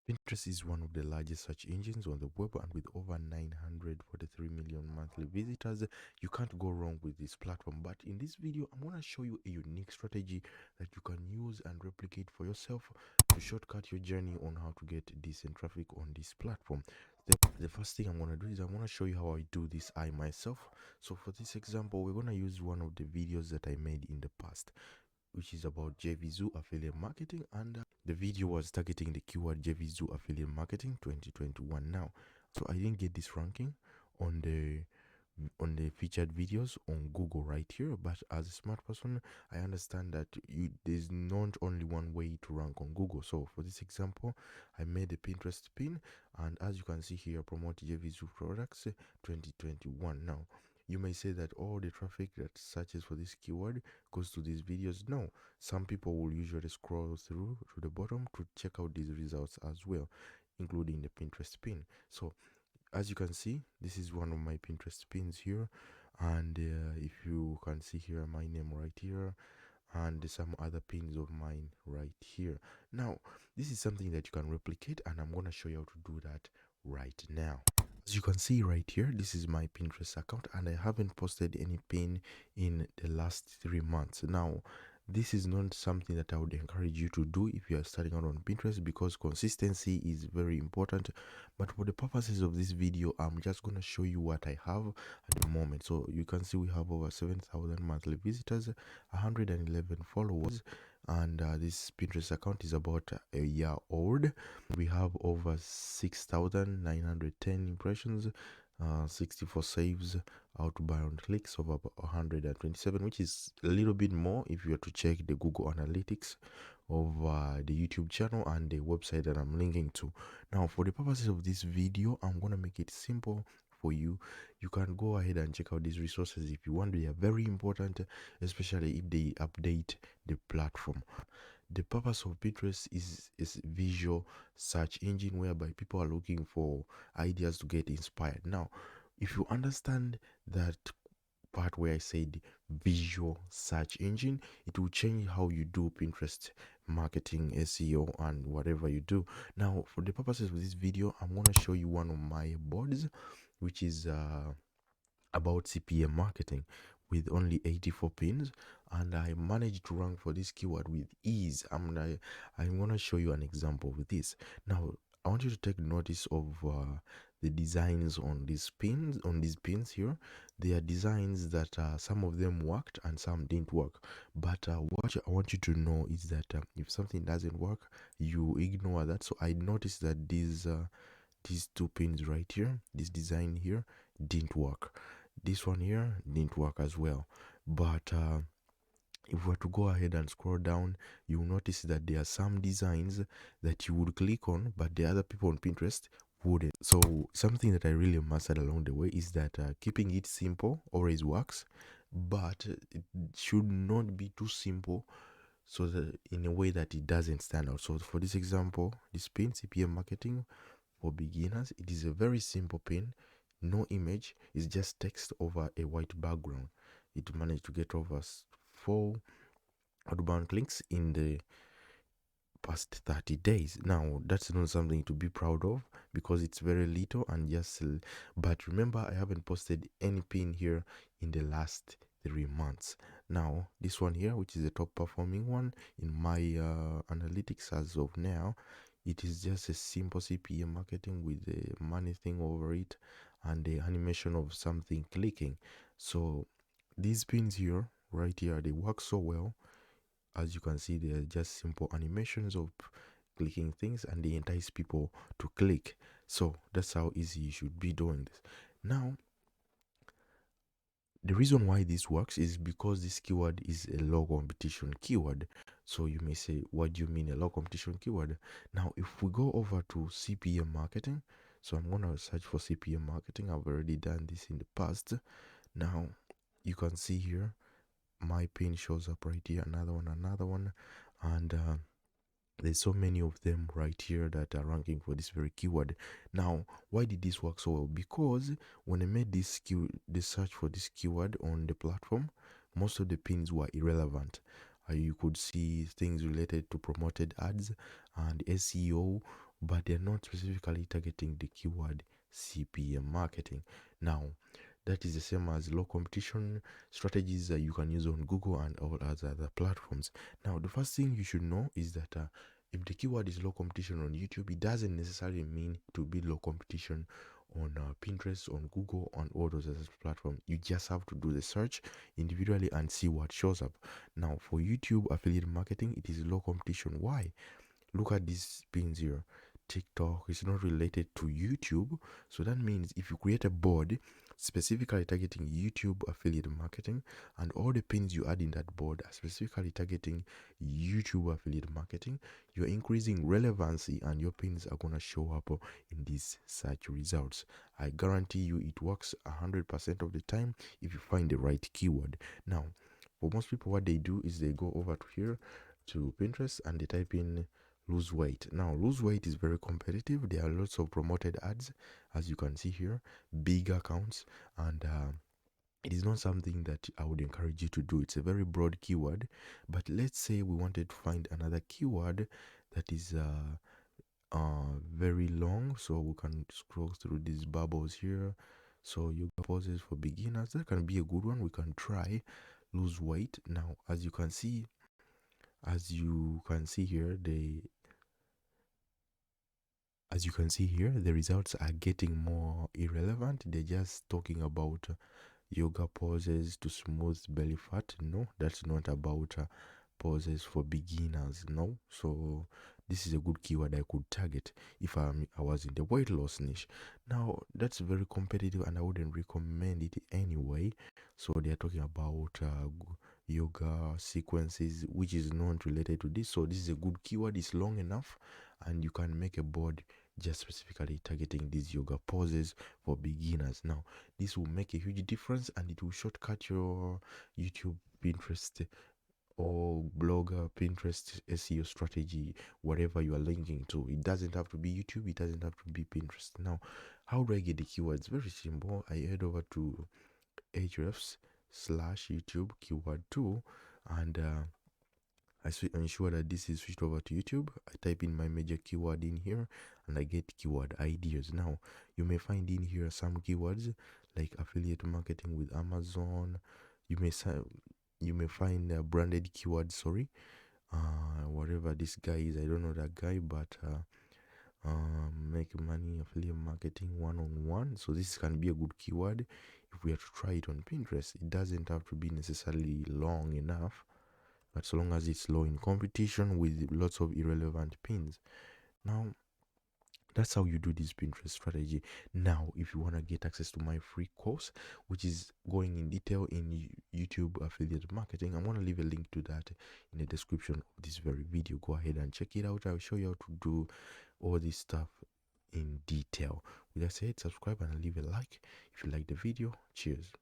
Pinterest is one of the largest search engines on the web, and with over 943 million monthly visitors, you can't go wrong with this platform. But in this video, I'm going to show you a unique strategy that you can use and replicate for yourself to shortcut your journey on how to get decent traffic on this platform. The first thing I'm going to do is I'm going to show you how I do this I myself. So for this example, we're going to use one of the videos that I made in the past, which is about JVZoo affiliate marketing, and the video was targeting the keyword JVZoo affiliate marketing 2021. Now, so I didn't get this ranking on the featured videos on Google right here, but as a smart person, I understand that there's not only one way to rank on Google. So for this example, I made a Pinterest pin, and as you can see here, promote JVZoo products 2021. Now, you may say that all the traffic that searches for this keyword goes to these videos. No, some people will usually scroll through to the bottom to check out these results as well, including the Pinterest pin. So as you can see, this is one of my Pinterest pins here, and if you can see here my name right here and some other pins of mine right here. Now this is something that you can replicate, and I'm going to show you how to do that right now. As you can see right here, this is my Pinterest account, and I haven't posted any pin in the last 3 months. Now this is not something that I would encourage you to do if you are starting out on Pinterest, because consistency is very important. But for the purposes of this video, I'm just going to show you what I have at the moment. So you can see we have over 7,000 monthly visitors, 111 followers, and this Pinterest account is about a year old. We have over 6,910 impressions, 64 saves, outbound clicks of about 127, which is a little bit more if you were to check the Google Analytics of the YouTube channel and the website that I'm linking to. Now, for the purposes of this video, I'm going to make it simple for you. You can go ahead and check out these resources if you want. They are very important, especially if they update the platform. The purpose of Pinterest is visual search engine, whereby people are looking for ideas to get inspired. Now, if you understand that part where I said visual search engine, it will change how you do Pinterest marketing, SEO, and whatever you do. Now, for the purposes of this video, I'm going to show you one of my boards, which is about CPM marketing, with only 84 pins, and I managed to rank for this keyword with ease. I'm going to show you an example with this. Now I want you to take notice of the designs on these pins here. They are designs that some of them worked and some didn't work, but what I want you to know is that if something doesn't work, you ignore that. So I noticed that these two pins right here, this design here, didn't work. This one here didn't work as well. But if we were to go ahead and scroll down, you will notice that there are some designs that you would click on, but the other people on Pinterest wouldn't. So something that I really mastered along the way is that keeping it simple always works, but it should not be too simple, so that in a way that it doesn't stand out. So for this example, this pin, CPM marketing for beginners, it is a very simple pin, no image, it's just text over a white background. It managed to get over 4 outbound clicks in the past 30 days. Now that's not something to be proud of, because it's very little and just but remember, I haven't posted any pin here in the last 3 months. Now this one here, which is the top performing one in my analytics as of now, it is just a simple CPM marketing with the money thing over it and the animation of something clicking. So these pins here right here, they work so well. As you can see, they are just simple animations of clicking things, and they entice people to click. So that's how easy you should be doing this. Now the reason why this works is because this keyword is a low competition keyword. So you may say, what do you mean a low competition keyword? Now if we go over to CPM marketing, so I'm going to search for CPM marketing. I've already done this in the past. Now you can see here my pin shows up right here, another one, and there's so many of them right here that are ranking for this very keyword. Now why did this work so well? Because when I made this the search for this keyword on the platform, most of the pins were irrelevant. You could see things related to promoted ads and SEO, but they're not specifically targeting the keyword CPM marketing. Now, that is the same as low competition strategies that you can use on Google and all other platforms. Now, the first thing you should know is that if the keyword is low competition on YouTube, it doesn't necessarily mean to be low competition on Pinterest, on Google, on all those other platforms. You just have to do the search individually and see what shows up. Now, for YouTube affiliate marketing, it is low competition. Why? Look at these pins here. TikTok is not related to YouTube, so that means if you create a board specifically targeting YouTube affiliate marketing, and all the pins you add in that board are specifically targeting YouTube affiliate marketing, you're increasing relevancy and your pins are gonna show up in these search results. I guarantee you it works 100% of the time if you find the right keyword. Now, for most people, what they do is they go over to here to Pinterest and they type in lose weight. Now, lose weight is very competitive. There are lots of promoted ads, as you can see here, big accounts, and it is not something that I would encourage you to do. It's a very broad keyword, but let's say we wanted to find another keyword that is very long, so we can scroll through these bubbles here. So yoga poses for beginners, that can be a good one. We can try lose weight. Now, as you can see here, the results are getting more irrelevant. They're just talking about yoga poses to smooth belly fat. No, that's not about poses for beginners. No, so this is a good keyword I could target if I was in the weight loss niche. Now, that's very competitive and I wouldn't recommend it anyway. So they're talking about yoga sequences, which is not related to this. So this is a good keyword. It's long enough and you can make a board just specifically targeting these yoga poses for beginners. Now, this will make a huge difference and it will shortcut your YouTube, Pinterest, or blogger, Pinterest SEO strategy, whatever you are linking to. It doesn't have to be YouTube, it doesn't have to be Pinterest. Now, how do I get the keywords? Very simple. I head over to Ahrefs/YouTube keyword tool and I ensure that this is switched over to YouTube. I type in my major keyword in here and I get keyword ideas. Now, you may find in here some keywords like affiliate marketing with Amazon. You may find branded keywords, whatever this guy is. I don't know that guy, but make money affiliate marketing one-on-one. So this can be a good keyword if we are to try it on Pinterest. It doesn't have to be necessarily long enough, but so long as it's low in competition with lots of irrelevant pins. Now, that's how you do this Pinterest strategy. Now, if you want to get access to my free course, which is going in detail in YouTube affiliate marketing, I'm going to leave a link to that in the description of this very video. Go ahead and check it out. I'll show you how to do all this stuff in detail. With that said, subscribe and leave a like if you like the video. Cheers.